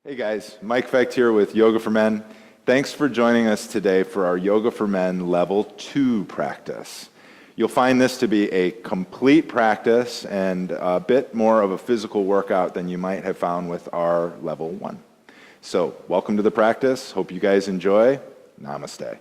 Hey guys, Mike Fecht here with Yoga for Men. Thanks for joining us today for our Yoga for Men Level 2 practice. You'll find this to be a complete practice and a bit more of a physical workout than you might have found with our Level 1. So, welcome to the practice. Hope you guys enjoy. Namaste.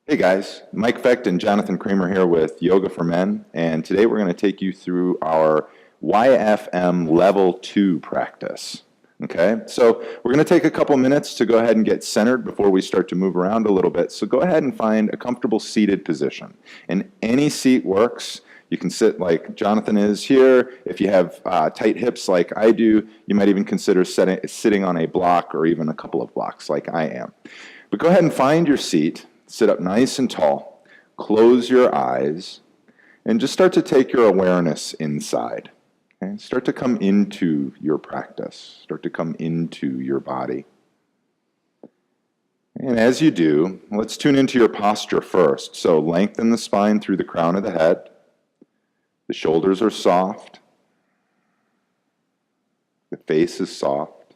Hey guys, Mike Fecht and Jonathan Creamer here with Yoga for Men, and today we're going to take you through our YfM Level 2 practice. Okay, so we're going to take a couple minutes to go ahead and get centered before we start to move around a little bit. So go ahead and find a comfortable seated position. And any seat works. You can sit like Jonathan is here. If you have tight hips like I do, you might even consider sitting on a block or even a couple of blocks like I am. But go ahead and find your seat. Sit up nice and tall. Close your eyes. And just start to take your awareness inside. Okay? Start to come into your practice. Start to come into your body. And as you do, let's tune into your posture first. So lengthen the spine through the crown of the head. The shoulders are soft. The face is soft.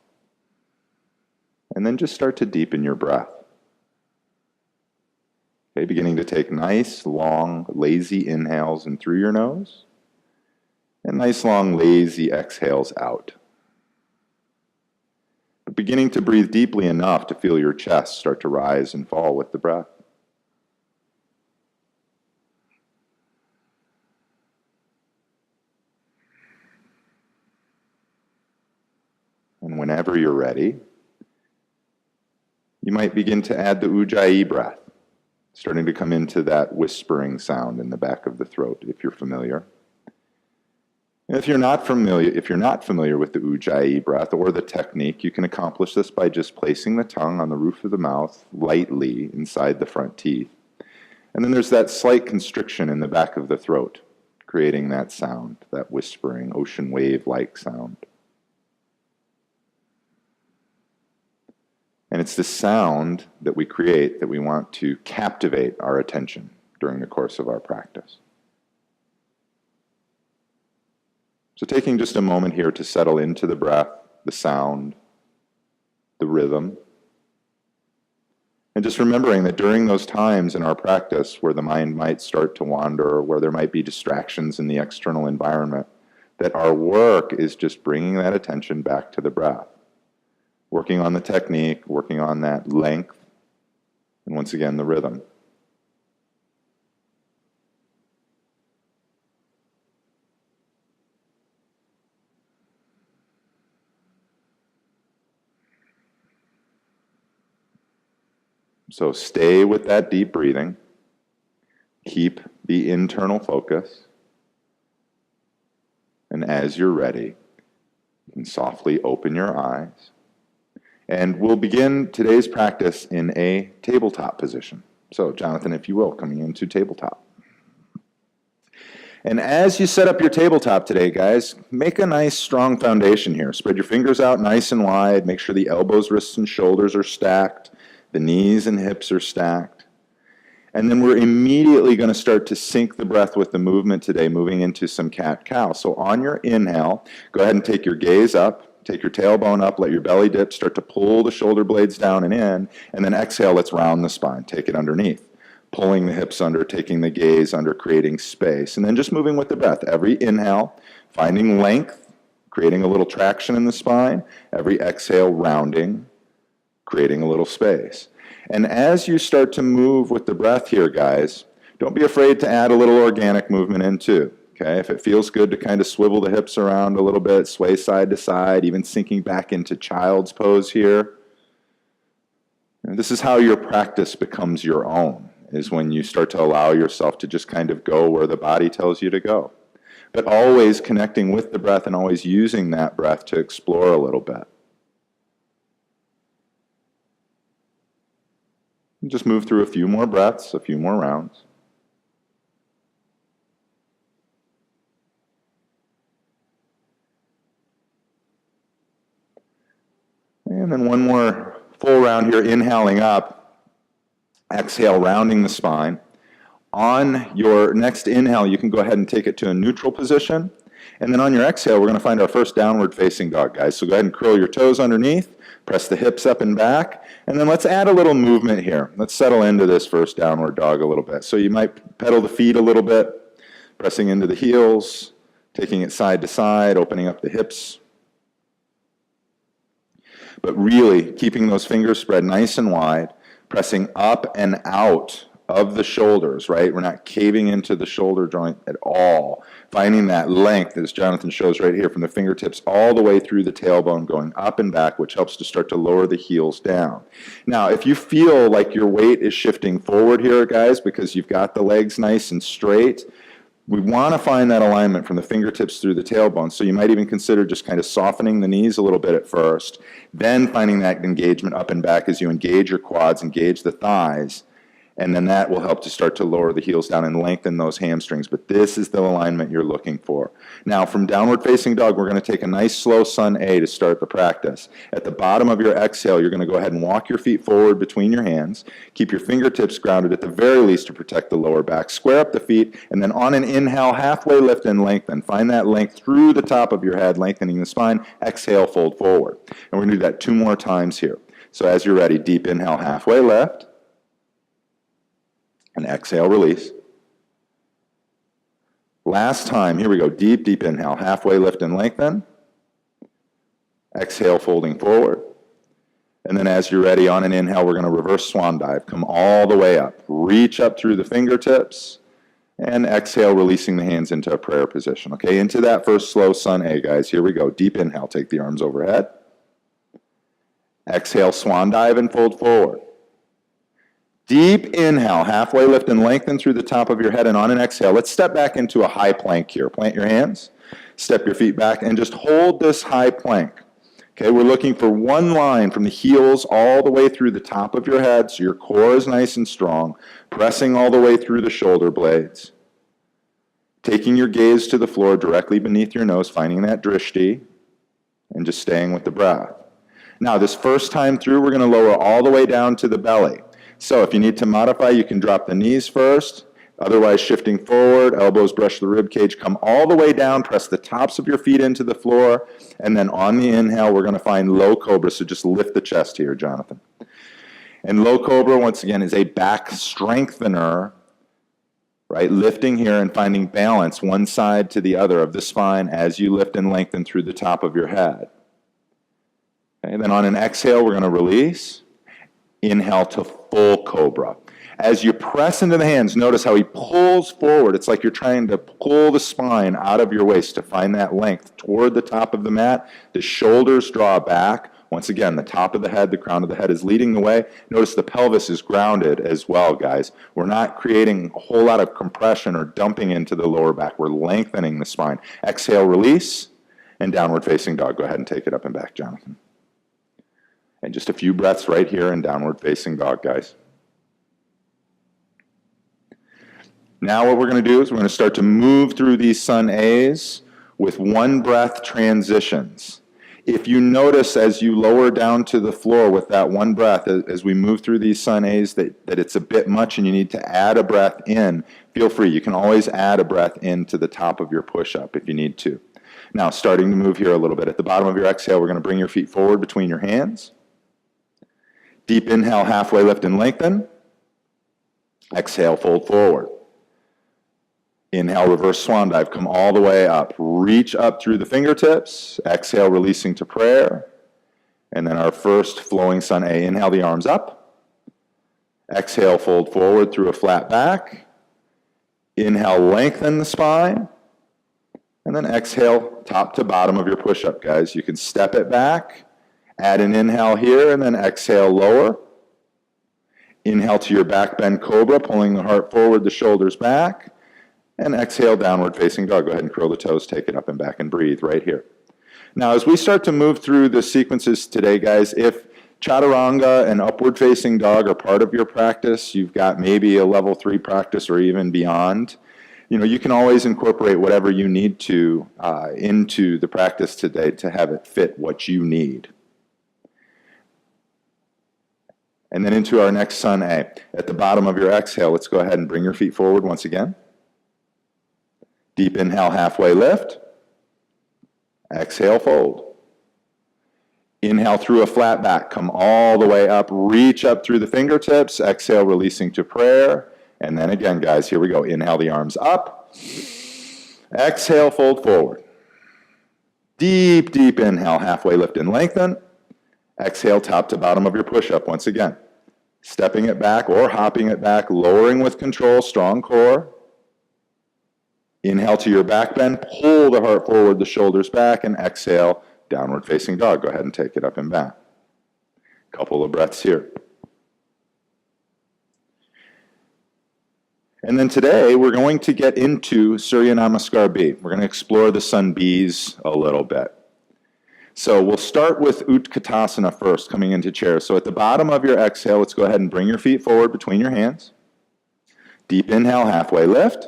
And then just start to deepen your breath. Okay, beginning to take nice, long, lazy inhales in through your nose. And nice, long, lazy exhales out. But beginning to breathe deeply enough to feel your chest start to rise and fall with the breath. And whenever you're ready, you might begin to add the Ujjayi breath, starting to come into that whispering sound in the back of the throat, if you're familiar. If you're not familiar with the Ujjayi breath or the technique, you can accomplish this by just placing the tongue on the roof of the mouth lightly inside the front teeth. And then there's that slight constriction in the back of the throat, creating that sound, that whispering, ocean wave-like sound. And it's the sound that we create that we want to captivate our attention during the course of our practice. So taking just a moment here to settle into the breath, the sound, the rhythm, and just remembering that during those times in our practice where the mind might start to wander or where there might be distractions in the external environment, that our work is just bringing that attention back to the breath, working on the technique, working on that length, and once again the rhythm. So stay with that deep breathing. Keep the internal focus. And as you're ready, you can softly open your eyes. And we'll begin today's practice in a tabletop position. So Jonathan, if you will, coming into tabletop. And as you set up your tabletop today, guys, make a nice strong foundation here. Spread your fingers out nice and wide. Make sure the elbows, wrists, and shoulders are stacked. The knees and hips are stacked. And then we're immediately going to start to sync the breath with the movement today, moving into some cat-cow. So on your inhale, go ahead and take your gaze up, take your tailbone up, let your belly dip, start to pull the shoulder blades down and in, and then exhale, let's round the spine, take it underneath. Pulling the hips under, taking the gaze under, creating space. And then just moving with the breath. Every inhale, finding length, creating a little traction in the spine. Every exhale, rounding, creating a little space. And as you start to move with the breath here, guys, don't be afraid to add a little organic movement in too. Okay? If it feels good to kind of swivel the hips around a little bit, sway side to side, even sinking back into child's pose here. And this is how your practice becomes your own, is when you start to allow yourself to just kind of go where the body tells you to go. But always connecting with the breath and always using that breath to explore a little bit. Just move through a few more breaths, a few more rounds. And then one more full round here, inhaling up. Exhale, rounding the spine. On your next inhale, you can go ahead and take it to a neutral position. And then on your exhale, we're going to find our first downward facing dog, guys. So go ahead and curl your toes underneath, press the hips up and back, and then let's add a little movement here. Let's settle into this first downward dog a little bit. So you might pedal the feet a little bit, pressing into the heels, taking it side to side, opening up the hips. But really keeping those fingers spread nice and wide, pressing up and out of the shoulders, right? We're not caving into the shoulder joint at all. Finding that length, as Jonathan shows right here, from the fingertips all the way through the tailbone, going up and back, which helps to start to lower the heels down. Now, if you feel like your weight is shifting forward here, guys, because you've got the legs nice and straight, we want to find that alignment from the fingertips through the tailbone. So you might even consider just kind of softening the knees a little bit at first, then finding that engagement up and back as you engage your quads, engage the thighs, and then that will help to start to lower the heels down and lengthen those hamstrings. But this is the alignment you're looking for. Now, from downward facing dog, we're going to take a nice slow sun A to start the practice. At the bottom of your exhale, you're going to go ahead and walk your feet forward between your hands. Keep your fingertips grounded at the very least to protect the lower back. Square up the feet, and then on an inhale, halfway lift and lengthen. Find that length through the top of your head, lengthening the spine. Exhale, fold forward. And we're going to do that 2 more times here. So as you're ready, deep inhale, halfway lift. And exhale, release. Last time, here we go. Deep, deep inhale. Halfway lift and lengthen. Exhale, folding forward. And then as you're ready, on an inhale, we're going to reverse swan dive. Come all the way up. Reach up through the fingertips. And exhale, releasing the hands into a prayer position. Okay, into that first slow sun A, guys. Here we go. Deep inhale. Take the arms overhead. Exhale, swan dive and fold forward. Deep inhale, halfway lift and lengthen through the top of your head, and on an exhale, let's step back into a high plank here. Plant your hands, step your feet back, and just hold this high plank. Okay, we're looking for one line from the heels all the way through the top of your head, so your core is nice and strong, pressing all the way through the shoulder blades. Taking your gaze to the floor directly beneath your nose, finding that drishti, and just staying with the breath. Now, this first time through, we're going to lower all the way down to the belly. So if you need to modify, you can drop the knees first. Otherwise, shifting forward, elbows brush the rib cage, come all the way down, press the tops of your feet into the floor, and then on the inhale, we're going to find low cobra. So just lift the chest here, Jonathan. And low cobra, once again, is a back strengthener, right? Lifting here and finding balance one side to the other of the spine as you lift and lengthen through the top of your head. Okay, then on an exhale, we're going to release. Inhale to full cobra. As you press into the hands, notice how he pulls forward. It's like you're trying to pull the spine out of your waist to find that length toward the top of the mat. The shoulders draw back. Once again, the top of the head, the crown of the head is leading the way. Notice the pelvis is grounded as well, guys. We're not creating a whole lot of compression or dumping into the lower back. We're lengthening the spine. Exhale, release, and downward facing dog. Go ahead and take it up and back, Jonathan. And just a few breaths right here in downward facing dog, guys. Now what we're going to do is we're going to start to move through these sun A's with one breath transitions. If you notice as you lower down to the floor with that one breath, as we move through these sun A's, that it's a bit much and you need to add a breath in, feel free. You can always add a breath in to the top of your push-up if you need to. Now, starting to move here a little bit. At the bottom of your exhale, we're going to bring your feet forward between your hands. Deep inhale, halfway lift and lengthen. Exhale, fold forward. Inhale, reverse swan dive. Come all the way up. Reach up through the fingertips. Exhale, releasing to prayer. And then our first flowing sun A. Inhale the arms up. Exhale, fold forward through a flat back. Inhale, lengthen the spine. And then exhale, top to bottom of your push-up, guys. You can step it back. Add an inhale here, and then exhale, lower. Inhale to your back bend cobra, pulling the heart forward, the shoulders back. And exhale, downward facing dog. Go ahead and curl the toes, take it up and back, and breathe right here. Now, as we start to move through the sequences today, guys, if chaturanga and upward facing dog are part of your practice, you've got maybe a level 3 practice or even beyond, you can always incorporate whatever you need to into the practice today to have it fit what you need. And then into our next sun A. At the bottom of your exhale, let's go ahead and bring your feet forward once again. Deep inhale, halfway lift. Exhale, fold. Inhale through a flat back. Come all the way up. Reach up through the fingertips. Exhale, releasing to prayer. And then again, guys, here we go. Inhale the arms up. Exhale, fold forward. Deep, deep inhale. Halfway lift and lengthen. Exhale, top to bottom of your push-up once again. Stepping it back or hopping it back. Lowering with control. Strong core. Inhale to your back bend. Pull the heart forward, the shoulders back. And exhale, downward facing dog. Go ahead and take it up and back. Couple of breaths here. And then today, we're going to get into Surya Namaskar B. We're going to explore the Sun Bs a little bit. So we'll start with Utkatasana first, coming into chair. So at the bottom of your exhale, let's go ahead and bring your feet forward between your hands. Deep inhale, halfway lift.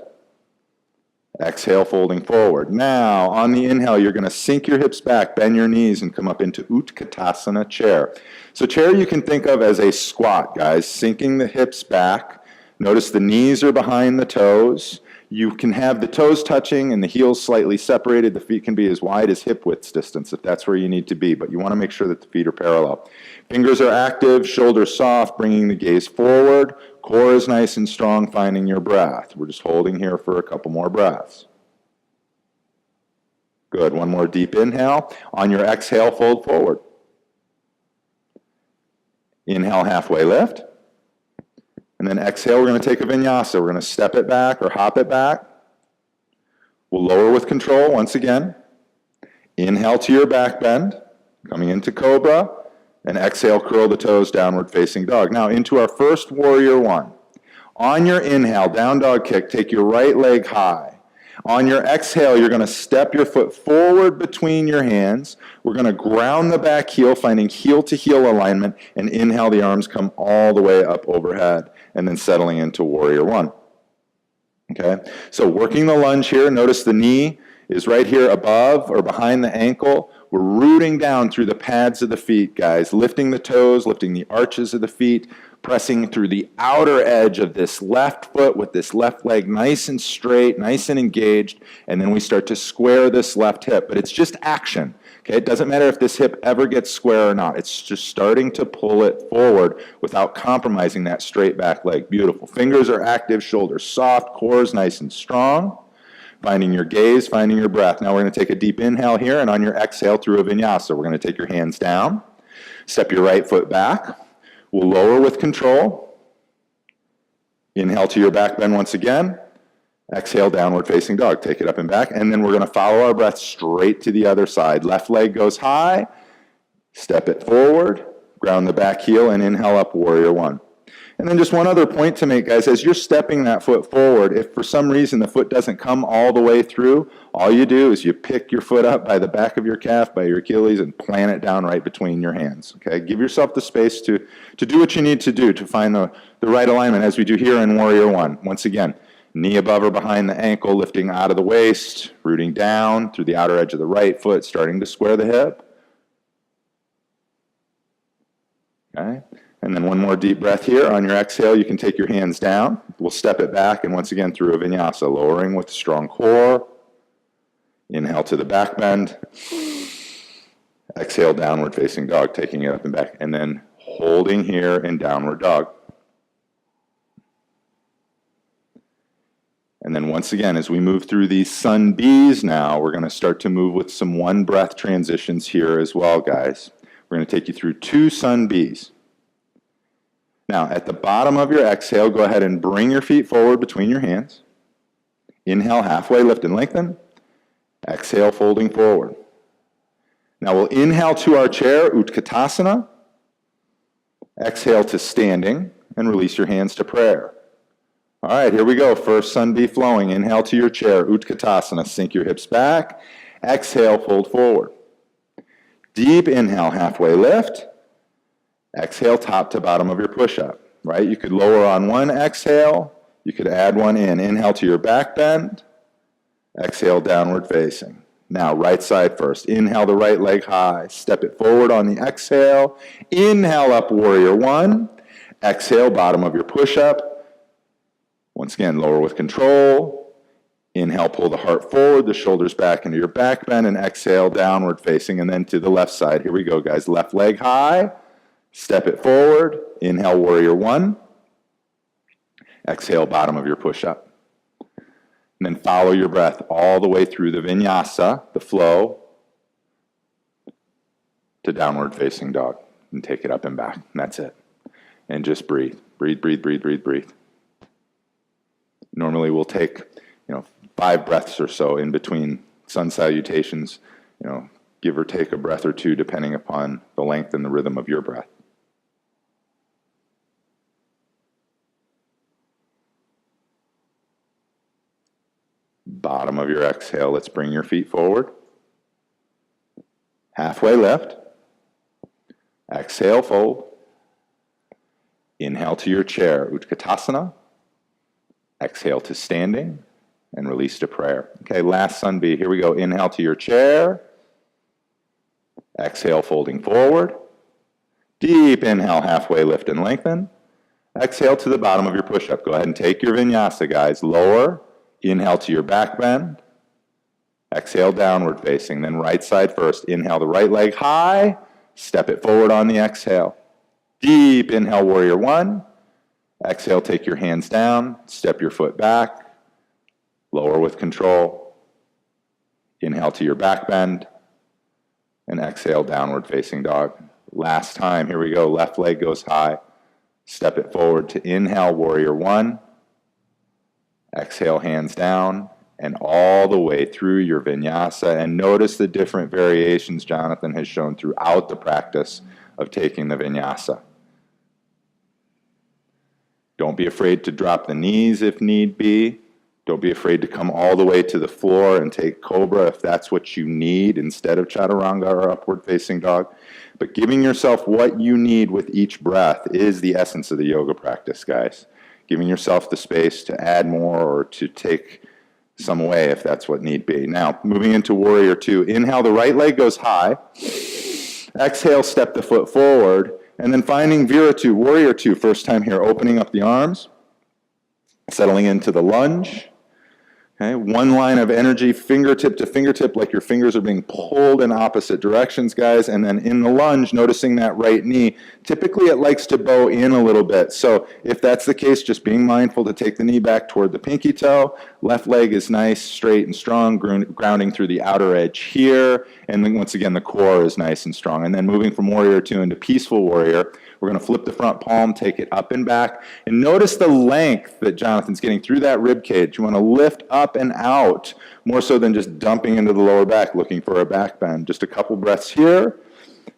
Exhale, folding forward. Now, on the inhale, you're going to sink your hips back, bend your knees, and come up into Utkatasana, chair. So chair you can think of as a squat, guys, sinking the hips back. Notice the knees are behind the toes. You can have the toes touching and the heels slightly separated. The feet can be as wide as hip width distance if that's where you need to be, but you want to make sure that the feet are parallel. Fingers are active, shoulders soft, bringing the gaze forward. Core is nice and strong, finding your breath. We're just holding here for a couple more breaths. Good. One more deep inhale. On your exhale, fold forward. Inhale, halfway lift. And then exhale, we're going to take a vinyasa. We're going to step it back or hop it back. We'll lower with control once again. Inhale to your back bend, coming into cobra. And exhale, curl the toes, downward facing dog. Now into our first warrior one. On your inhale, down dog kick, take your right leg high. On your exhale, you're going to step your foot forward between your hands. We're going to ground the back heel, finding heel-to-heel alignment, and inhale, the arms come all the way up overhead, and then settling into warrior one. Okay, so working the lunge here, notice the knee is right here above or behind the ankle. We're rooting down through the pads of the feet, guys, lifting the toes, lifting the arches of the feet, pressing through the outer edge of this left foot with this left leg nice and straight, nice and engaged, and then we start to square this left hip. But it's just action, okay? It doesn't matter if this hip ever gets square or not. It's just starting to pull it forward without compromising that straight back leg. Beautiful. Fingers are active, shoulders soft, core is nice and strong. Finding your gaze, finding your breath. Now we're going to take a deep inhale here, and on your exhale through a vinyasa, we're going to take your hands down, step your right foot back. We'll lower with control. Inhale to your back bend once again. Exhale, downward facing dog. Take it up and back, and then we're going to follow our breath straight to the other side. Left leg goes high. Step it forward. Ground the back heel, and inhale up, warrior one. And then just one other point to make, guys, as you're stepping that foot forward, if for some reason the foot doesn't come all the way through, all you do is you pick your foot up by the back of your calf, by your Achilles, and plant it down right between your hands. Okay, give yourself the space to do what you need to do to find the right alignment, as we do here in Warrior One. Once again, knee above or behind the ankle, lifting out of the waist, rooting down through the outer edge of the right foot, starting to square the hip. Okay. And then one more deep breath here. On your exhale, you can take your hands down. We'll step it back, and once again through a vinyasa, lowering with a strong core. Inhale to the back bend. Exhale, downward facing dog, taking it up and back. And then holding here in downward dog. And then once again, as we move through these Sun Bs now, we're going to start to move with some one breath transitions here as well, guys. We're going to take you through 2 Sun Bs. Now, at the bottom of your exhale, go ahead and bring your feet forward between your hands. Inhale, halfway lift and lengthen. Exhale, folding forward. Now we'll inhale to our chair, Utkatasana. Exhale to standing, and release your hands to prayer. All right, here we go. First Sun B flowing. Inhale to your chair, Utkatasana. Sink your hips back. Exhale, fold forward. Deep inhale, halfway lift. Exhale, top to bottom of your push-up, right? You could lower on one exhale. You could add one in. Inhale to your back bend. Exhale, downward facing. Now, right side first. Inhale the right leg high. Step it forward on the exhale. Inhale up, warrior one. Exhale, bottom of your push-up. Once again, lower with control. Inhale, pull the heart forward, the shoulders back into your back bend, and exhale, downward facing, and then to the left side. Here we go, guys. Left leg high, step it forward. Inhale, warrior one. Exhale, bottom of your push-up. And then follow your breath all the way through the vinyasa, the flow, to downward facing dog. And take it up and back. And that's it. And just breathe. Breathe, breathe, breathe, breathe, breathe. Normally we'll take, 5 breaths or so in between sun salutations, give or take a breath or two depending upon the length and the rhythm of your breath. Bottom of your exhale, let's bring your feet forward. Halfway lift. Exhale, fold. Inhale to your chair, Utkatasana. Exhale to standing. And release to prayer. Okay, last sun B. Here we go. Inhale to your chair. Exhale, folding forward. Deep inhale, halfway lift and lengthen. Exhale to the bottom of your push-up. Go ahead and take your vinyasa, guys. Lower. Inhale to your back bend. Exhale, downward facing. Then right side first. Inhale the right leg high. Step it forward on the exhale. Deep inhale, warrior one. Exhale, take your hands down. Step your foot back. Lower with control. Inhale to your back bend. And exhale, downward facing dog. Last time, here we go. Left leg goes high. Step it forward to inhale, warrior one. Exhale, hands down. And all the way through your vinyasa. And notice the different variations Jonathan has shown throughout the practice of taking the vinyasa. Don't be afraid to drop the knees if need be. Don't be afraid to come all the way to the floor and take cobra if that's what you need instead of chaturanga or upward facing dog. But giving yourself what you need with each breath is the essence of the yoga practice, guys. Giving yourself the space to add more or to take some away if that's what need be. Now, moving into warrior two. Inhale, the right leg goes high. Exhale, step the foot forward. And then finding Vira two, warrior two, first time here, opening up the arms. Settling into the lunge. Okay, one line of energy, fingertip to fingertip, like your fingers are being pulled in opposite directions, guys. And then in the lunge, noticing that right knee. Typically, it likes to bow in a little bit. So if that's the case, just being mindful to take the knee back toward the pinky toe. Left leg is nice, straight and strong, grounding through the outer edge here. And then once again, the core is nice and strong. And then moving from warrior two into peaceful warrior, we're going to flip the front palm, take it up and back. And notice the length that Jonathan's getting through that rib cage. You want to lift up and out, more so than just dumping into the lower back, looking for a back bend. Just a couple breaths here.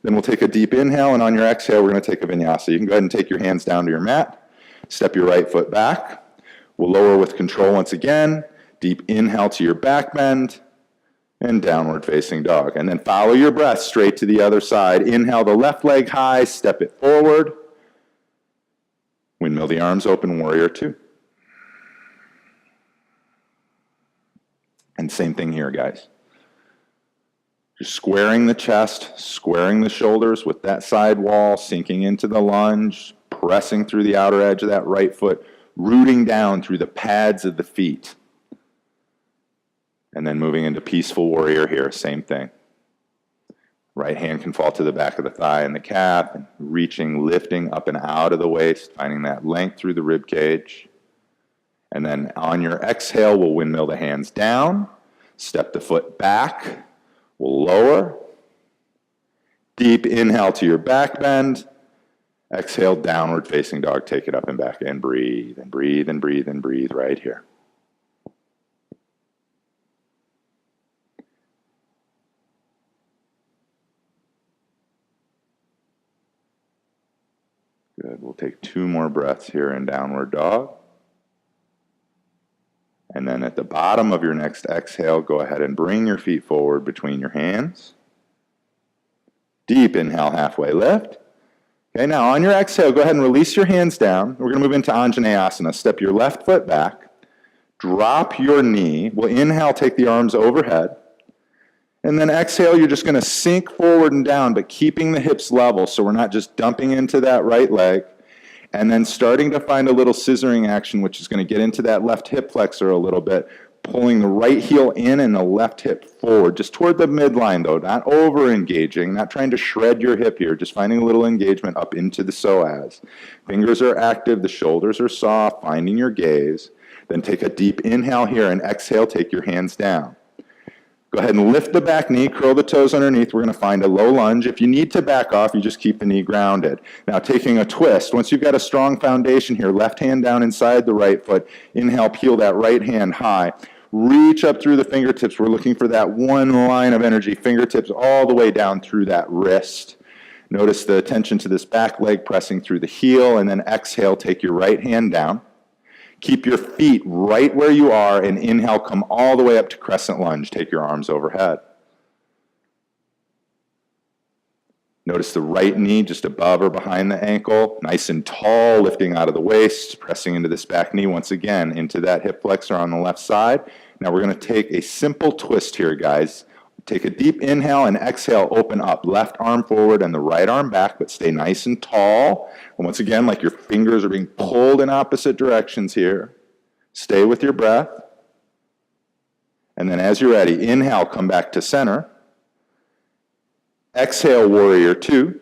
Then we'll take a deep inhale, and on your exhale, we're going to take a vinyasa. You can go ahead and take your hands down to your mat. Step your right foot back. We'll lower with control once again. Deep inhale to your back bend. And downward facing dog. And then follow your breath straight to the other side. Inhale the left leg high, step it forward. Windmill the arms open, warrior two. And same thing here, guys. Just squaring the chest, squaring the shoulders with that side wall, sinking into the lunge, pressing through the outer edge of that right foot, rooting down through the pads of the feet. And then moving into peaceful warrior here, same thing. Right hand can fall to the back of the thigh and the calf, and reaching, lifting up and out of the waist, finding that length through the rib cage. And then on your exhale, we'll windmill the hands down, step the foot back, we'll lower. Deep inhale to your back bend. Exhale, downward facing dog, take it up and back, and breathe, and breathe, and breathe, and breathe right here. Good. We'll take 2 more breaths here in downward dog. And then at the bottom of your next exhale, go ahead and bring your feet forward between your hands. Deep inhale, halfway lift. Okay, now on your exhale, go ahead and release your hands down. We're going to move into Anjaneyasana. Step your left foot back. Drop your knee. We'll inhale, take the arms overhead. And then exhale, you're just going to sink forward and down, but keeping the hips level so we're not just dumping into that right leg. And then starting to find a little scissoring action, which is going to get into that left hip flexor a little bit, Pulling the right heel in and the left hip forward, just toward the midline though, not over engaging, not trying to shred your hip here, just finding a little engagement up into the psoas. Fingers are active, the shoulders are soft, finding your gaze. Then take a deep inhale here and exhale, take your hands down. Go ahead and lift the back knee, curl the toes underneath. We're going to find a low lunge. If you need to back off, you just keep the knee grounded. Now taking a twist. Once you've got a strong foundation here, left hand down inside the right foot. Inhale, peel that right hand high. Reach up through the fingertips. We're looking for that one line of energy. Fingertips all the way down through that wrist. Notice the attention to this back leg pressing through the heel, and then exhale, take your right hand down. Keep your feet right where you are, and inhale, come all the way up to crescent lunge. Take your arms overhead. Notice the right knee just above or behind the ankle, nice and tall, lifting out of the waist, pressing into this back knee once again, into that hip flexor on the left side. Now we're going to take a simple twist here, guys. Take a deep inhale and exhale, open up. Left arm forward and the right arm back, but stay nice and tall. And once again, like your fingers are being pulled in opposite directions here. Stay with your breath. And then as you're ready, inhale, come back to center. Exhale, warrior two.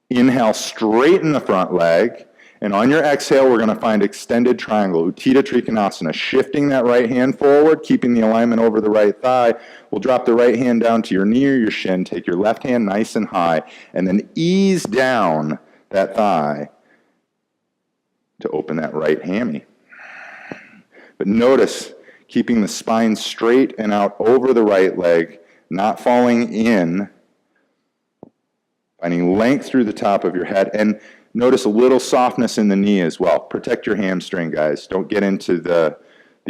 Inhale, straighten the front leg. And on your exhale, we're going to find extended triangle, Utthita Trikonasana, shifting that right hand forward, keeping the alignment over the right thigh. We'll drop the right hand down to your knee or your shin. Take your left hand nice and high, and then ease down that thigh to open that right hammy. But notice, keeping the spine straight and out over the right leg, not falling in, finding length through the top of your head, and notice a little softness in the knee as well. Protect your hamstring, guys. Don't get into the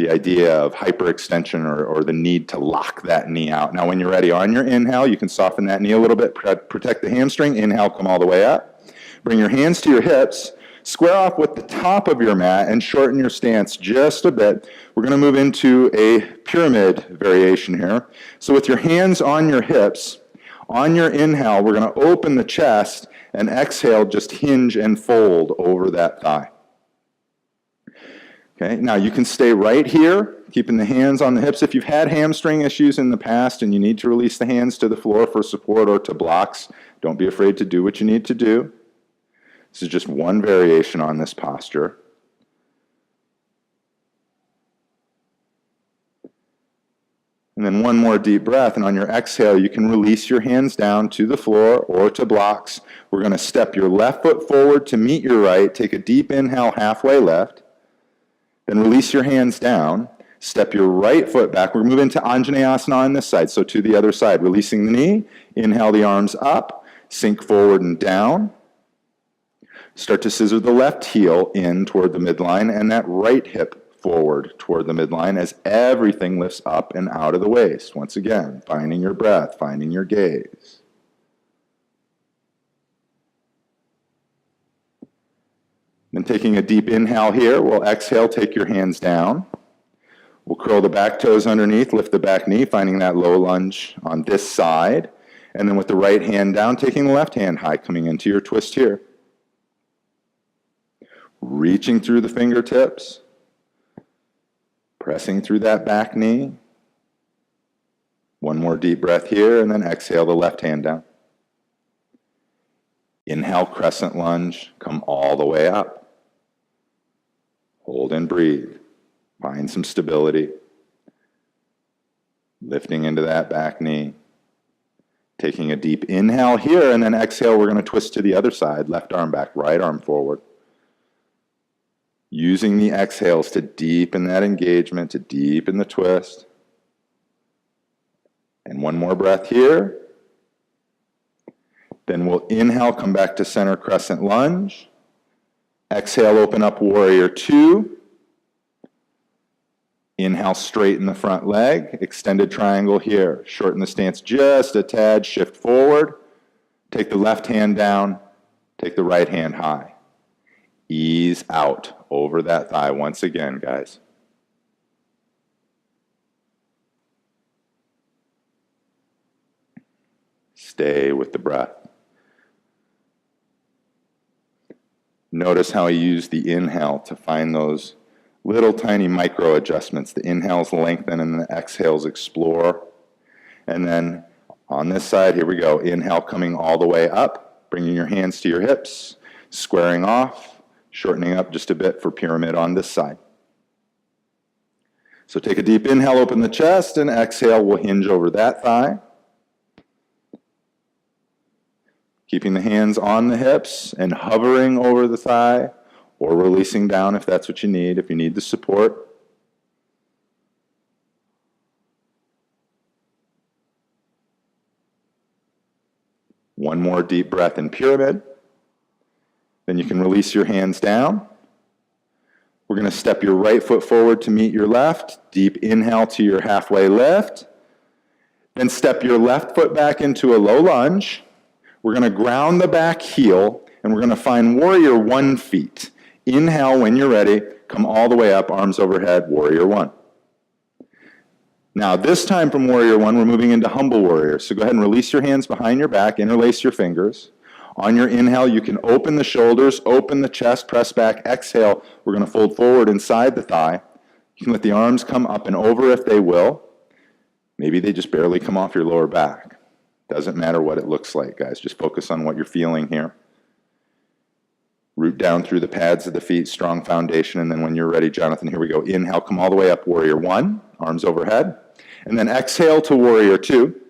idea of hyperextension or the need to lock that knee out. Now, when you're ready, on your inhale, you can soften that knee a little bit, protect the hamstring. Inhale, come all the way up. Bring your hands to your hips. Square off with the top of your mat and shorten your stance just a bit. We're going to move into a pyramid variation here. So with your hands on your hips, on your inhale, we're going to open the chest, and exhale, just hinge and fold over that thigh. Okay, now you can stay right here, keeping the hands on the hips. If you've had hamstring issues in the past and you need to release the hands to the floor for support or to blocks, don't be afraid to do what you need to do. This is just one variation on this posture. And then one more deep breath, and on your exhale, you can release your hands down to the floor or to blocks. We're going to step your left foot forward to meet your right. Take a deep inhale, halfway left. Then release your hands down. Step your right foot back. We're moving to Anjaneyasana on this side, so to the other side. Releasing the knee. Inhale the arms up. Sink forward and down. Start to scissor the left heel in toward the midline and that right hip forward toward the midline as everything lifts up and out of the waist. Once again, finding your breath, finding your gaze. Then taking a deep inhale here, we'll exhale, take your hands down. We'll curl the back toes underneath, lift the back knee, finding that low lunge on this side. And then with the right hand down, taking the left hand high, coming into your twist here. Reaching through the fingertips. Pressing through that back knee. One more deep breath here, and then exhale the left hand down. Inhale, crescent lunge, come all the way up. Hold and breathe. Find some stability. Lifting into that back knee. Taking a deep inhale here, and then exhale, we're going to twist to the other side. Left arm back, right arm forward. Using the exhales to deepen that engagement, to deepen the twist. And one more breath here. Then we'll inhale, come back to center crescent lunge. Exhale, open up warrior two. Inhale, straighten the front leg. Extended triangle here. Shorten the stance just a tad, shift forward. Take the left hand down, take the right hand high. Ease out over that thigh once again, guys. Stay with the breath. Notice how I use the inhale to find those Little tiny micro adjustments. The inhales lengthen and the exhales explore. And then on this side, here we go. Inhale coming all the way up, bringing your hands to your hips, squaring off, shortening up just a bit for pyramid on this side. So take a deep inhale, open the chest, and exhale, we'll hinge over that thigh. Keeping the hands on the hips and hovering over the thigh, or releasing down if that's what you need, if you need the support. One more deep breath in pyramid. Then you can release your hands down. We're going to step your right foot forward to meet your left. Deep inhale to your halfway lift. Then step your left foot back into a low lunge. We're going to ground the back heel, and we're going to find warrior one feet. Inhale when you're ready. Come all the way up, arms overhead, warrior one. Now, this time from warrior one, we're moving into humble warrior. So go ahead and release your hands behind your back, interlace your fingers. On your inhale, you can open the shoulders, open the chest, press back. Exhale, we're going to fold forward inside the thigh. You can let the arms come up and over if they will. Maybe they just barely come off your lower back. Doesn't matter what it looks like, guys. Just focus on what you're feeling here. Root down through the pads of the feet, strong foundation, and then when you're ready, Jonathan, here we go. Inhale, come all the way up, warrior one, arms overhead. And then exhale to warrior two.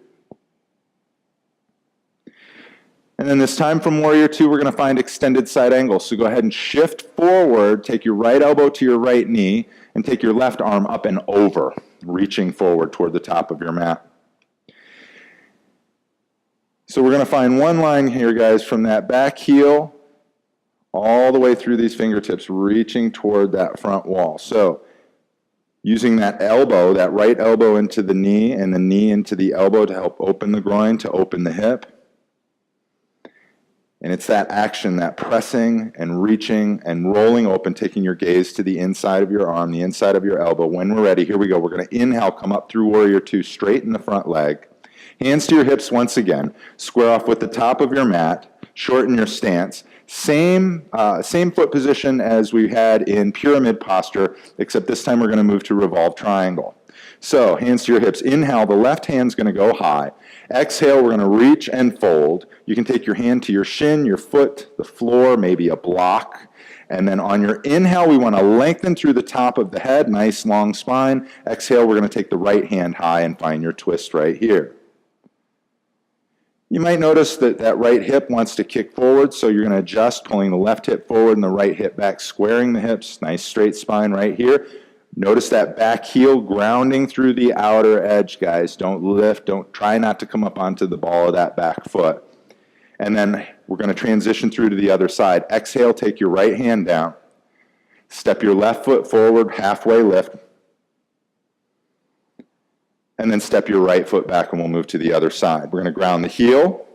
And then this time from warrior two, we're going to find extended side angle. So go ahead and shift forward, take your right elbow to your right knee, and take your left arm up and over, reaching forward toward the top of your mat. So we're going to find one line here, guys, from that back heel all the way through these fingertips, reaching toward that front wall. So using that elbow, that right elbow into the knee and the knee into the elbow to help open the groin, to open the hip. And it's that action, that pressing and reaching and rolling open, taking your gaze to the inside of your arm, the inside of your elbow. When we're ready, here we go. We're going to inhale, come up through warrior two, straighten the front leg. Hands to your hips once again. Square off with the top of your mat. Shorten your stance. Same foot position as we had in pyramid posture, except this time we're going to move to revolved triangle. So, hands to your hips. Inhale, the left hand's going to go high. Exhale, we're going to reach and fold. You can take your hand to your shin, your foot, the floor, maybe a block. And then on your inhale, we want to lengthen through the top of the head, nice long spine. Exhale, we're going to take the right hand high and find your twist right here. You might notice that that right hip wants to kick forward, so you're going to adjust, pulling the left hip forward and the right hip back, squaring the hips. Nice straight spine right here. Notice that back heel grounding through the outer edge, guys. Don't lift. Don't try not to come up onto the ball of that back foot. And then we're going to transition through to the other side. Exhale, take your right hand down. Step your left foot forward, halfway lift. And then step your right foot back and we'll move to the other side. We're going to ground the heel.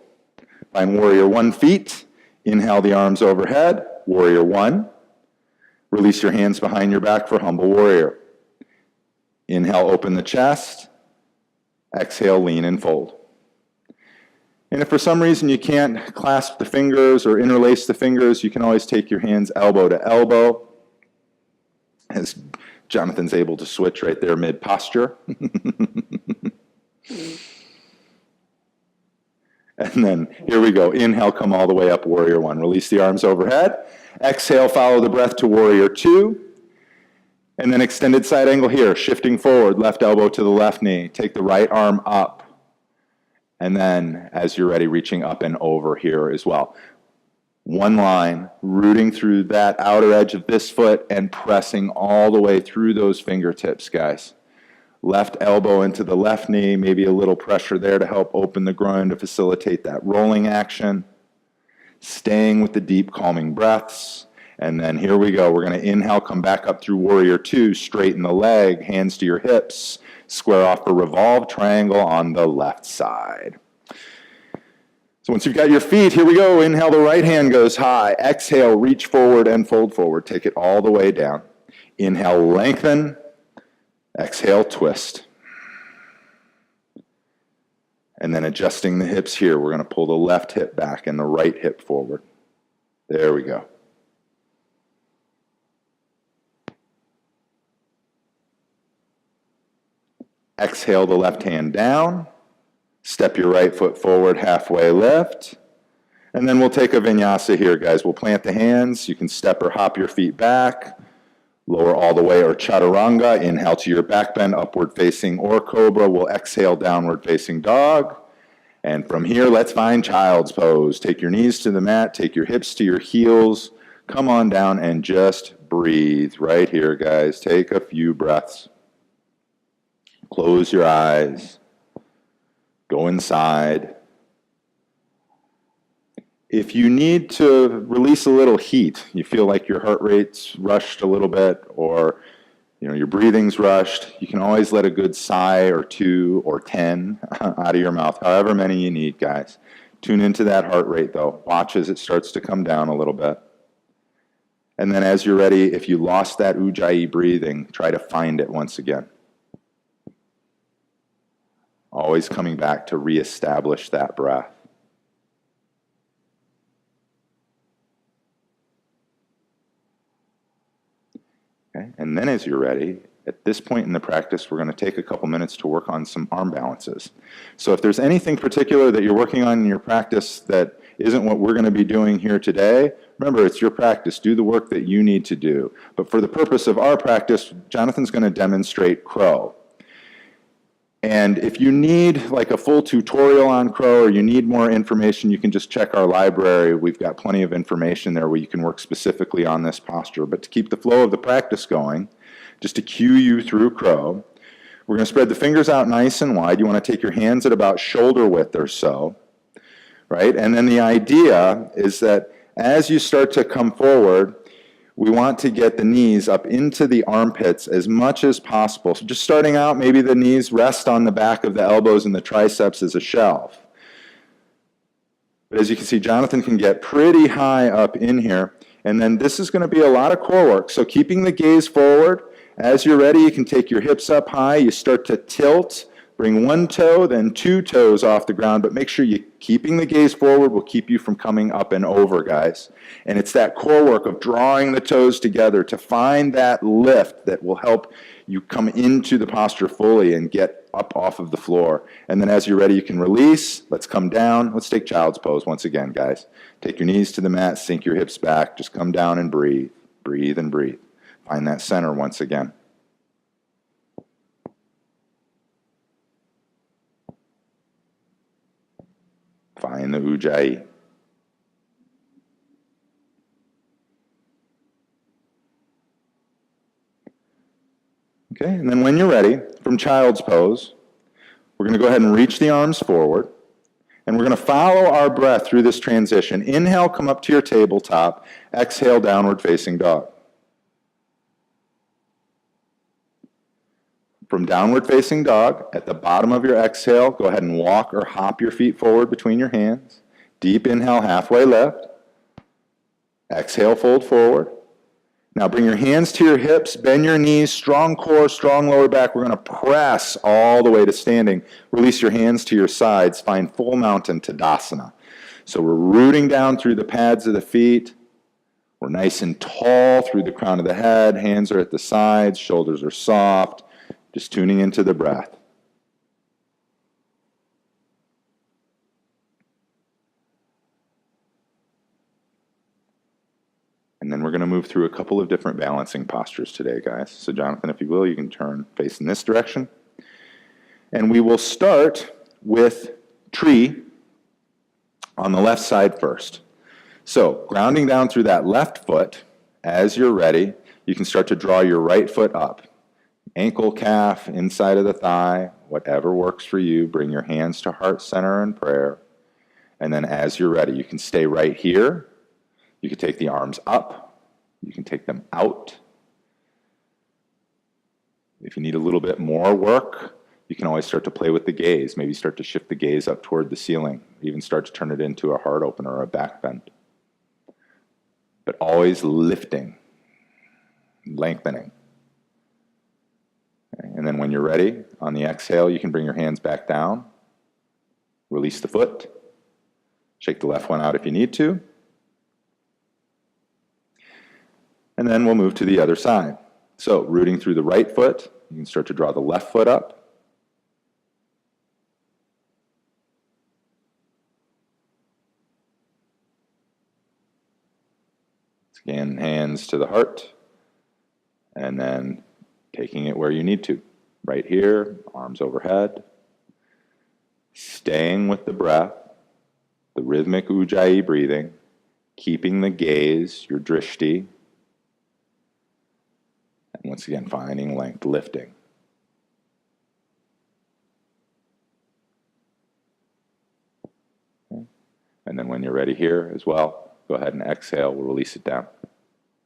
Find warrior one feet. Inhale the arms overhead. Warrior one. Release your hands behind your back for humble warrior. Inhale, open the chest. Exhale, lean and fold. And if for some reason you can't clasp the fingers or interlace the fingers, you can always take your hands elbow to elbow. As Jonathan's able to switch right there mid-posture. And then here we go. Inhale, come all the way up, warrior one. Release the arms overhead. Exhale, follow the breath to warrior two. And then extended side angle here, shifting forward, left elbow to the left knee. Take the right arm up. And then, as you're ready, reaching up and over here as well. One line, rooting through that outer edge of this foot and pressing all the way through those fingertips, guys. Left elbow into the left knee, maybe a little pressure there to help open the groin to facilitate that rolling action. Staying with the deep calming breaths. And then here we go. We're going to inhale, come back up through warrior two, straighten the leg, hands to your hips, square off for revolved triangle on the left side. So once you've got your feet, here we go. Inhale, the right hand goes high. Exhale, reach forward and fold forward. Take it all the way down. Inhale, lengthen. Exhale, twist. And then adjusting the hips here, we're going to pull the left hip back and the right hip forward. There we go. Exhale the left hand down. Step your right foot forward, halfway lift. And then we'll take a vinyasa here, guys. We'll plant the hands. You can step or hop your feet back. Lower all the way, or chaturanga. Inhale to your back bend, upward facing, or cobra. We'll exhale, downward facing dog. And from here, let's find child's pose. Take your knees to the mat. Take your hips to your heels. Come on down and just breathe right here, guys. Take a few breaths. Close your eyes. Go inside. If you need to release a little heat, you feel like your heart rate's rushed a little bit, or your breathing's rushed, you can always let a good sigh or 2 or 10 out of your mouth, however many you need, guys. Tune into that heart rate, though. Watch as it starts to come down a little bit. And then as you're ready, if you lost that ujjayi breathing, try to find it once again. Always coming back to reestablish that breath. Okay? And then as you're ready, at this point in the practice, we're going to take a couple minutes to work on some arm balances. So if there's anything particular that you're working on in your practice that isn't what we're going to be doing here today, remember, it's your practice. Do the work that you need to do. But for the purpose of our practice, Jonathan's going to demonstrate crow. And if you need like a full tutorial on crow, or you need more information, you can just check our library. We've got plenty of information there where you can work specifically on this posture. But to keep the flow of the practice going, just to cue you through crow, we're going to spread the fingers out nice and wide. You want to take your hands at about shoulder width or so, right? And then the idea is that as you start to come forward, we want to get the knees up into the armpits as much as possible. So just starting out, maybe the knees rest on the back of the elbows and the triceps as a shelf. But as you can see, Jonathan can get pretty high up in here. And then this is going to be a lot of core work. So keeping the gaze forward. As you're ready, you can take your hips up high. You start to tilt. Bring one toe, then 2 toes off the ground, but make sure you keeping the gaze forward will keep you from coming up and over, guys. And it's that core work of drawing the toes together to find that lift that will help you come into the posture fully and get up off of the floor. And then as you're ready, you can release. Let's come down. Let's take child's pose once again, guys. Take your knees to the mat, sink your hips back. Just come down and breathe. Breathe and breathe. Find that center once again. Find the ujjayi. Okay, and then when you're ready, from child's pose, we're going to go ahead and reach the arms forward, and we're going to follow our breath through this transition. Inhale, come up to your tabletop. Exhale, downward facing dog. From downward facing dog, at the bottom of your exhale, go ahead and walk or hop your feet forward between your hands. Deep inhale, halfway lift. Exhale, fold forward. Now bring your hands to your hips, bend your knees, strong core, strong lower back. We're going to press all the way to standing. Release your hands to your sides. Find full mountain Tadasana. So we're rooting down through the pads of the feet. We're nice and tall through the crown of the head. Hands are at the sides, shoulders are soft. Just tuning into the breath. And then we're going to move through a couple of different balancing postures today, guys. So Jonathan, if you will, you can turn face in this direction. And we will start with tree on the left side first. So grounding down through that left foot, as you're ready, you can start to draw your right foot up. Ankle, calf, inside of the thigh, whatever works for you. Bring your hands to heart center in prayer. And then as you're ready, you can stay right here. You can take the arms up. You can take them out. If you need a little bit more work, you can always start to play with the gaze. Maybe start to shift the gaze up toward the ceiling. Even start to turn it into a heart opener or a back bend. But always lifting, lengthening. And then when you're ready, on the exhale, you can bring your hands back down. Release the foot. Shake the left one out if you need to. And then we'll move to the other side. So rooting through the right foot, you can start to draw the left foot up. Again, hands to the heart, and then taking it where you need to. Right here, arms overhead. Staying with the breath, the rhythmic ujjayi breathing, keeping the gaze, your drishti. And once again, finding length, lifting. Okay. And then when you're ready here as well, go ahead and exhale, we'll release it down.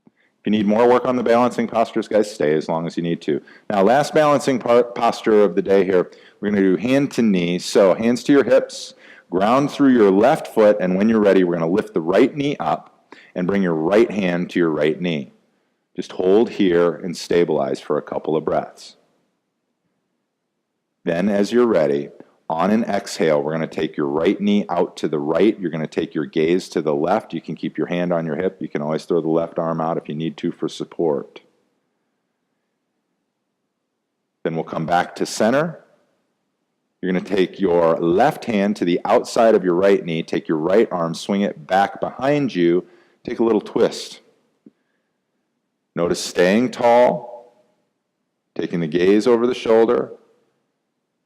If you need more work on the balancing postures, guys, stay as long as you need to. Now, last balancing posture of the day here, we're going to do hand to knee. So hands to your hips, ground through your left foot, and when you're ready, we're going to lift the right knee up and bring your right hand to your right knee. Just hold here and stabilize for a couple of breaths. Then, as you're ready, on an exhale, we're going to take your right knee out to the right. You're going to take your gaze to the left. You can keep your hand on your hip. You can always throw the left arm out if you need to for support. Then we'll come back to center. You're going to take your left hand to the outside of your right knee. Take your right arm, swing it back behind you. Take a little twist. Notice staying tall, taking the gaze over the shoulder.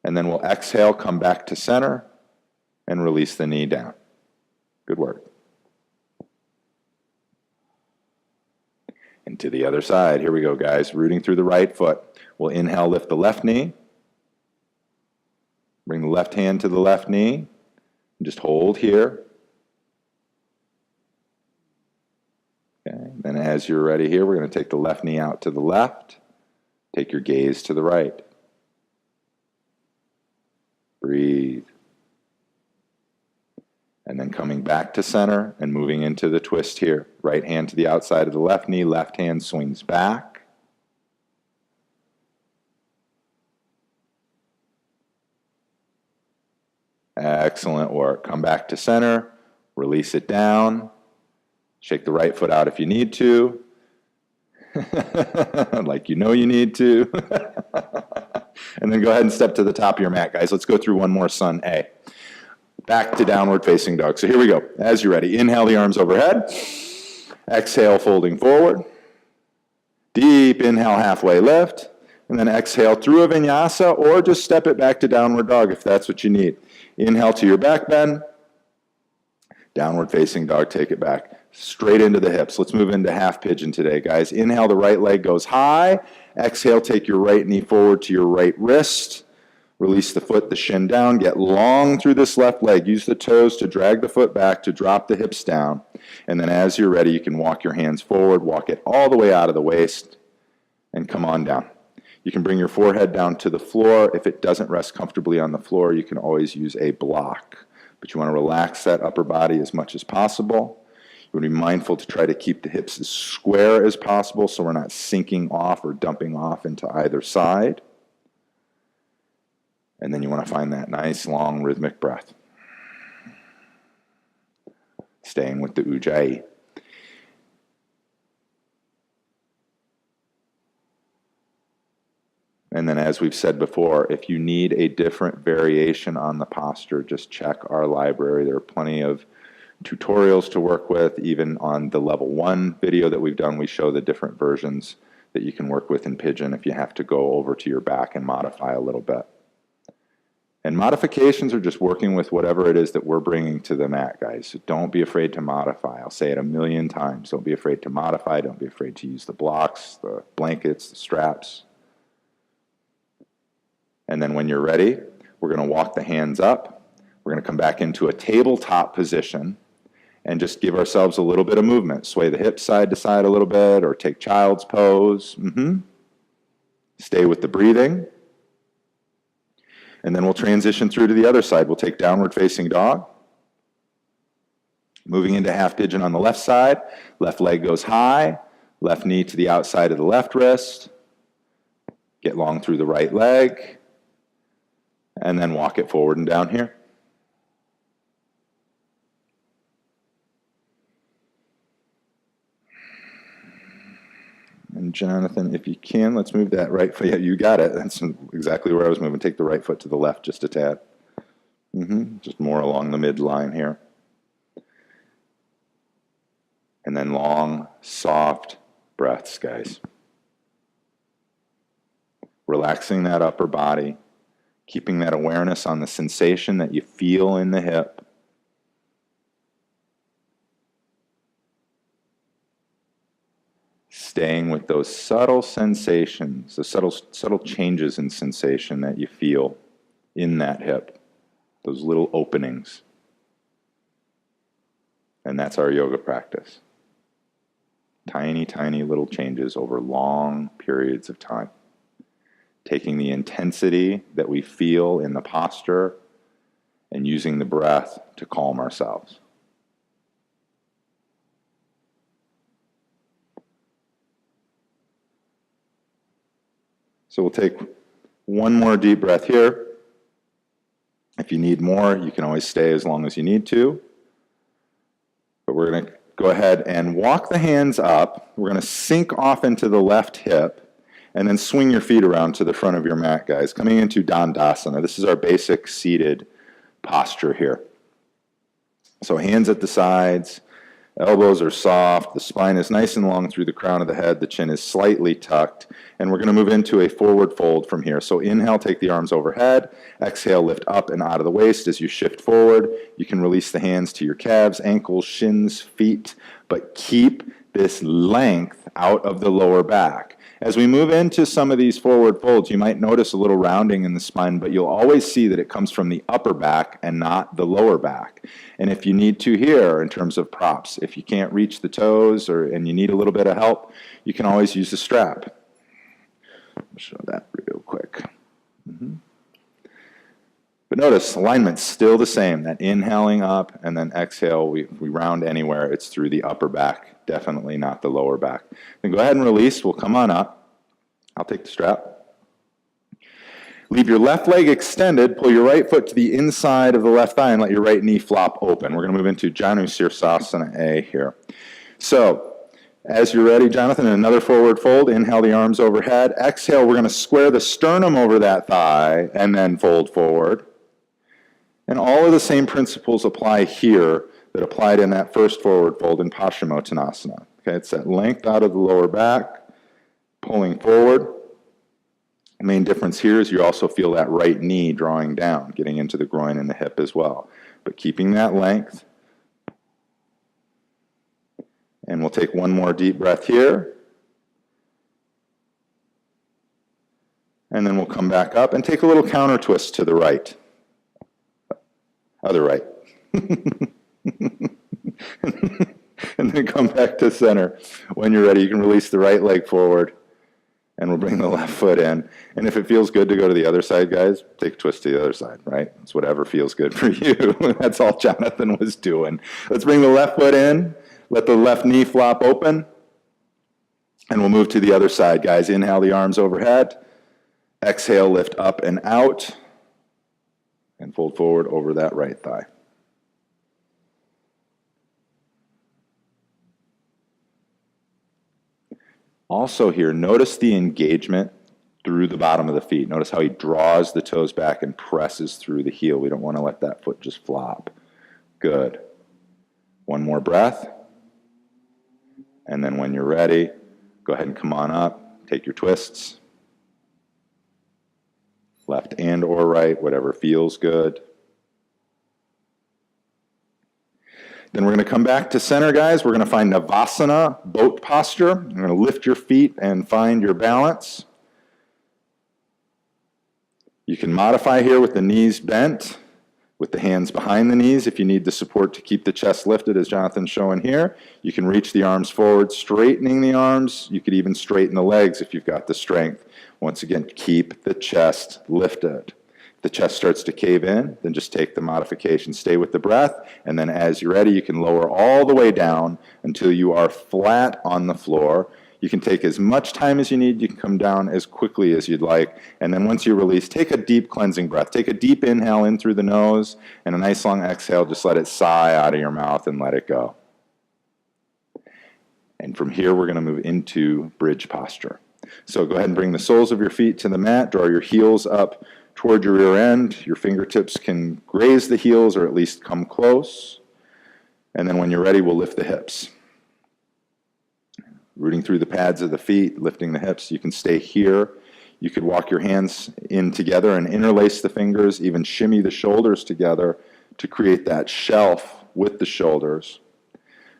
And then we'll exhale, come back to center, and release the knee down. Good work. And to the other side. Here we go, guys. Rooting through the right foot. We'll inhale, lift the left knee. Bring the left hand to the left knee. And just hold here. Okay. Then as you're ready here, we're going to take the left knee out to the left. Take your gaze to the right. Breathe. And then coming back to center and moving into the twist here. Right hand to the outside of the left knee, left hand swings back. Excellent work. Come back to center, release it down. Shake the right foot out if you need to. Like you know you need to. And then go ahead and step to the top of your mat, guys. Let's go through one more sun A. Back to downward facing dog. So here we go. As you're ready, inhale the arms overhead. Exhale, folding forward. Deep inhale, halfway lift. And then exhale through a vinyasa, or just step it back to downward dog if that's what you need. Inhale to your back bend. Downward facing dog, take it back. Straight into the hips. Let's move into half pigeon today, guys. Inhale, the right leg goes high. Exhale, take your right knee forward to your right wrist. Release the foot, the shin down. Get long through this left leg. Use the toes to drag the foot back, to drop the hips down. And then as you're ready, you can walk your hands forward, walk it all the way out of the waist, and come on down. You can bring your forehead down to the floor. If it doesn't rest comfortably on the floor, you can always use a block. But you want to relax that upper body as much as possible. You want to be mindful to try to keep the hips as square as possible so we're not sinking off or dumping off into either side. And then you want to find that nice, long, rhythmic breath. Staying with the ujjayi. And then as we've said before, if you need a different variation on the posture, just check our library. There are plenty of tutorials to work with. Even on the level 1 video that we've done, we show the different versions that you can work with in pigeon if you have to go over to your back and modify a little bit. And modifications are just working with whatever it is that we're bringing to the mat, guys. So don't be afraid to modify. I'll say it a million times. Don't be afraid to modify. Don't be afraid to use the blocks, the blankets, the straps. And then when you're ready, we're going to walk the hands up. We're going to come back into a tabletop position and just give ourselves a little bit of movement. Sway the hips side to side a little bit, or take child's pose. Stay with the breathing. And then we'll transition through to the other side. We'll take downward facing dog. Moving into half pigeon on the left side. Left leg goes high. Left knee to the outside of the left wrist. Get long through the right leg. And then walk it forward and down here. And Jonathan, if you can, let's move that right foot. Yeah, you got it. That's exactly where I was moving. Take the right foot to the left just a tad. Just more along the midline here. And then long, soft breaths, guys. Relaxing that upper body, keeping that awareness on the sensation that you feel in the hip. Staying with those subtle sensations, the subtle changes in sensation that you feel in that hip, those little openings. And that's our yoga practice. Tiny, tiny little changes over long periods of time. Taking the intensity that we feel in the posture and using the breath to calm ourselves. So we'll take one more deep breath here. If you need more, you can always stay as long as you need to. But we're going to go ahead and walk the hands up. We're going to sink off into the left hip and then swing your feet around to the front of your mat, guys. Coming into Dandasana. This is our basic seated posture here. So hands at the sides. Elbows are soft, the spine is nice and long through the crown of the head, the chin is slightly tucked, and we're going to move into a forward fold from here. So inhale, take the arms overhead, exhale, lift up and out of the waist as you shift forward. You can release the hands to your calves, ankles, shins, feet, but keep this length out of the lower back. As we move into some of these forward folds, you might notice a little rounding in the spine, but you'll always see that it comes from the upper back and not the lower back. And if you need to here, in terms of props, if you can't reach the toes and you need a little bit of help, you can always use the strap. I'll show that real quick. But notice, alignment's still the same. That inhaling up and then exhale, we round anywhere. It's through the upper back, definitely not the lower back. Then go ahead and release. We'll come on up. I'll take the strap. Leave your left leg extended. Pull your right foot to the inside of the left thigh and let your right knee flop open. We're going to move into Janu Sirsasana A here. So, as you're ready, Jonathan, another forward fold. Inhale the arms overhead. Exhale, we're going to square the sternum over that thigh and then fold forward. And all of the same principles apply here that applied in that first forward fold in Paschimottanasana. Okay, it's that length out of the lower back, pulling forward. The main difference here is you also feel that right knee drawing down, getting into the groin and the hip as well. But keeping that length. And we'll take one more deep breath here. And then we'll come back up and take a little counter twist to the right. Other right. And then come back to center. When you're ready, you can release the right leg forward. And we'll bring the left foot in. And if it feels good to go to the other side, guys, take a twist to the other side, right? It's whatever feels good for you. That's all Jonathan was doing. Let's bring the left foot in. Let the left knee flop open. And we'll move to the other side, guys. Inhale the arms overhead. Exhale, lift up and out. And fold forward over that right thigh. Also here, notice the engagement through the bottom of the feet. Notice how he draws the toes back and presses through the heel. We don't want to let that foot just flop. Good. One more breath. And then when you're ready, go ahead and come on up. Take your twists. Left and or right, whatever feels good. Then we're going to come back to center, guys. We're going to find Navasana, boat posture. You're going to lift your feet and find your balance. You can modify here with the knees bent, with the hands behind the knees if you need the support to keep the chest lifted, as Jonathan's showing here. You can reach the arms forward, straightening the arms. You could even straighten the legs if you've got the strength. Once again, keep the chest lifted. If the chest starts to cave in, then just take the modification. Stay with the breath, and then as you're ready, you can lower all the way down until you are flat on the floor. You can take as much time as you need. You can come down as quickly as you'd like. And then once you release, take a deep cleansing breath. Take a deep inhale in through the nose, and a nice long exhale. Just let it sigh out of your mouth and let it go. And from here, we're going to move into bridge posture. So go ahead and bring the soles of your feet to the mat. Draw your heels up toward your rear end. Your fingertips can graze the heels or at least come close. And then when you're ready, we'll lift the hips. rooting through the pads of the feet, lifting the hips. You can stay here. You could walk your hands in together and interlace the fingers, even shimmy the shoulders together to create that shelf with the shoulders,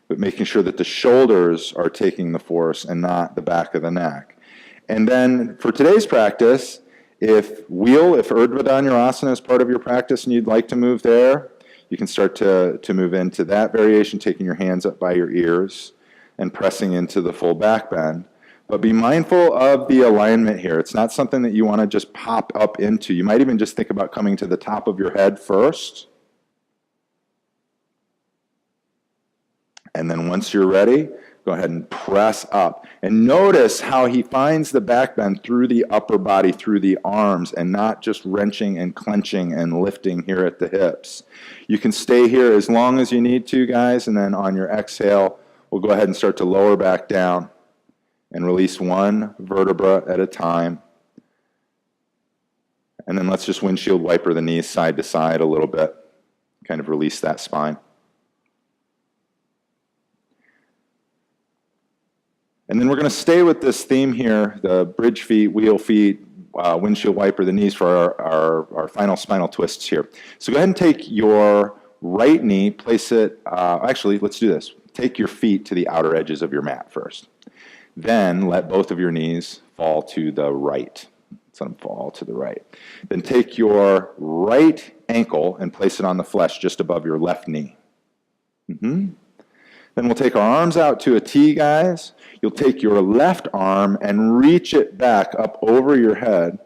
but making sure that the shoulders are taking the force and not the back of the neck. And then for today's practice, if Urdhva Dhanurasana is part of your practice and you'd like to move there, you can start to move into that variation, taking your hands up by your ears and pressing into the full back bend. But be mindful of the alignment here. It's not something that you want to just pop up into. You might even just think about coming to the top of your head first. And then once you're ready, go ahead and press up. And notice how he finds the back bend through the upper body, through the arms, and not just wrenching and clenching and lifting here at the hips. You can stay here as long as you need to, guys, and then on your exhale, we'll go ahead and start to lower back down and release one vertebra at a time. And then let's just windshield wiper the knees side to side a little bit, kind of release that spine. And then we're going to stay with this theme here, the bridge feet, wheel feet, windshield wiper the knees for our final spinal twists here. So go ahead and take your right knee, place it, actually, let's do this. Take your feet to the outer edges of your mat first. Then let both of your knees fall to the right. Let them fall to the right. Then take your right ankle and place it on the flesh just above your left knee. Then we'll take our arms out to a T, guys. You'll take your left arm and reach it back up over your head.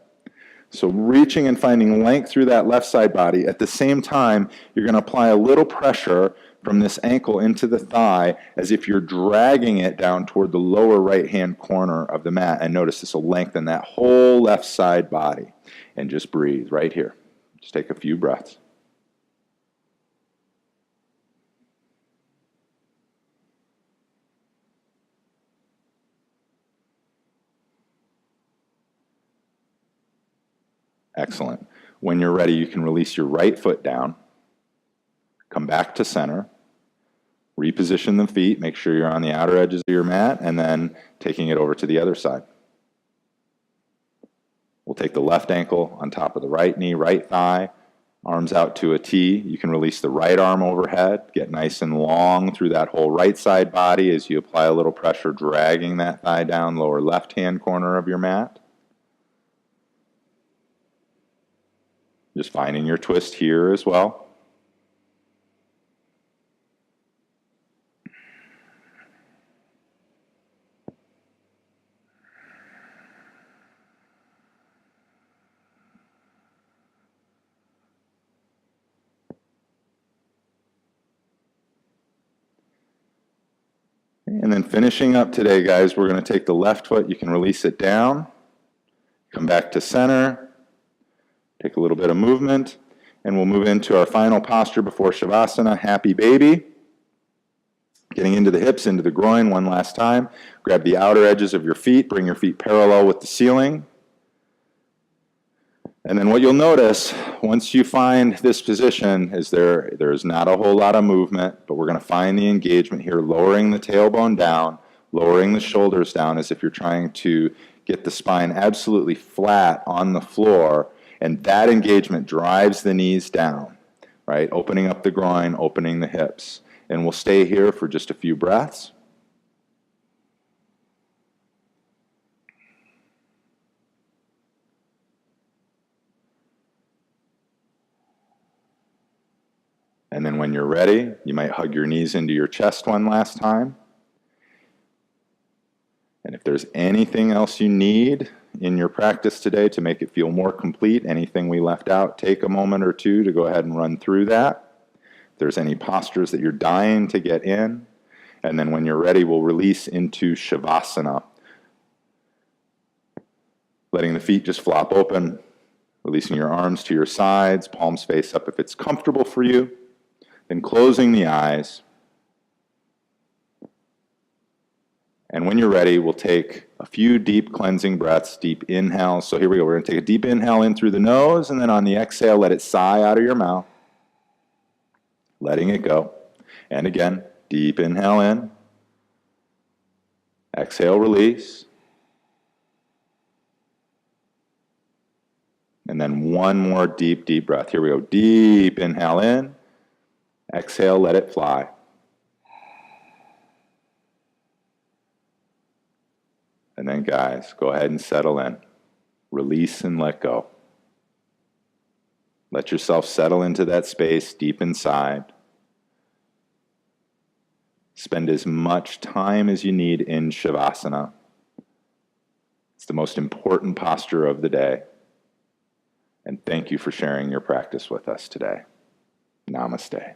So reaching and finding length through that left side body. At the same time, you're going to apply a little pressure from this ankle into the thigh as if you're dragging it down toward the lower right-hand corner of the mat. And notice this will lengthen that whole left side body. And just breathe right here. Just take a few breaths. Excellent. When you're ready, you can release your right foot down. Come back to center. Reposition the feet. Make sure you're on the outer edges of your mat, and then taking it over to the other side. We'll take the left ankle on top of the right knee, right thigh, arms out to a T. You can release the right arm overhead, get nice and long through that whole right side body as you apply a little pressure, dragging that thigh down, lower left-hand corner of your mat. Just finding your twist here as well. And then finishing up today, guys, we're going to take the left foot. You can release it down. Come back to center. Take a little bit of movement. And we'll move into our final posture before Savasana, happy baby. Getting into the hips, into the groin one last time. Grab the outer edges of your feet. Bring your feet parallel with the ceiling. And then what you'll notice, once you find this position, is there's not a whole lot of movement, but we're going to find the engagement here, lowering the tailbone down, lowering the shoulders down as if you're trying to get the spine absolutely flat on the floor, and that engagement drives the knees down, right? Opening up the groin, opening the hips. And we'll stay here for just a few breaths. And then when you're ready, you might hug your knees into your chest one last time. And if there's anything else you need in your practice today to make it feel more complete, anything we left out, take a moment or two to go ahead and run through that. If there's any postures that you're dying to get in, and then when you're ready, we'll release into Savasana. Letting the feet just flop open, releasing your arms to your sides, palms face up if it's comfortable for you. Then closing the eyes. And when you're ready, we'll take a few deep cleansing breaths, deep inhales. So here we go. We're going to take a deep inhale in through the nose, and then on the exhale, let it sigh out of your mouth. Letting it go. And again, deep inhale in. Exhale, release. And then one more deep, deep breath. Here we go. Deep inhale in. Exhale, let it fly. And then guys, go ahead and settle in. Release and let go. Let yourself settle into that space deep inside. Spend as much time as you need in Savasana. It's the most important posture of the day. And thank you for sharing your practice with us today. Namaste.